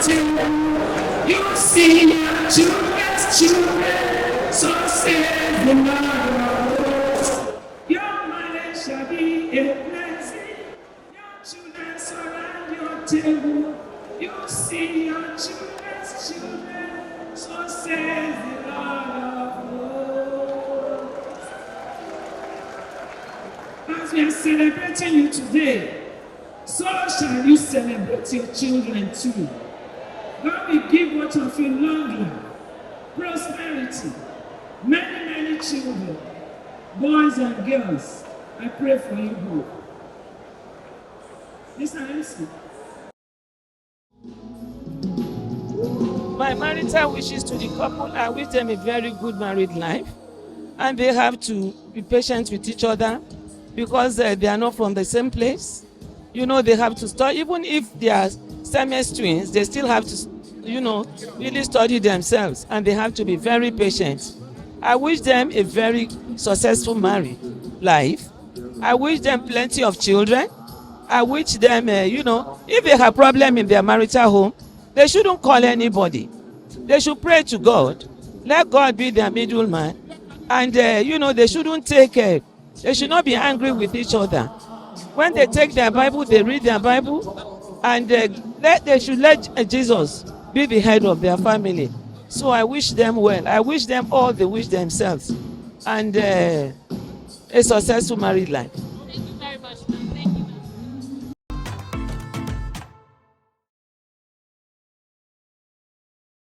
until you see your children's children. So says the Lord of hosts. Your marriage shall be a blessing. Your children surround your table. You see your children's children. So says the Lord of hosts. As we are celebrating you today, so shall you celebrate your children too. God will give both of you long life, prosperity, many, many children, boys and girls. I pray for you both. Mr. MC. My marital wishes to the couple, I wish them a very good married life, and they have to be patient with each other because they are not from the same place. You know, they have to study. Even if they are Siamese twins, they still have to, you know, really study themselves, and they have to be very patient. I wish them a very successful married life. I wish them plenty of children. I wish them, you know, if they have problem in their marital home, they shouldn't call anybody. They should pray to God. Let God be their middleman. And, you know, they shouldn't they should not be angry with each other. When they take their Bible, they read their Bible, and they should let Jesus be the head of their family. So I wish them well. I wish them all they wish themselves, and a successful married life.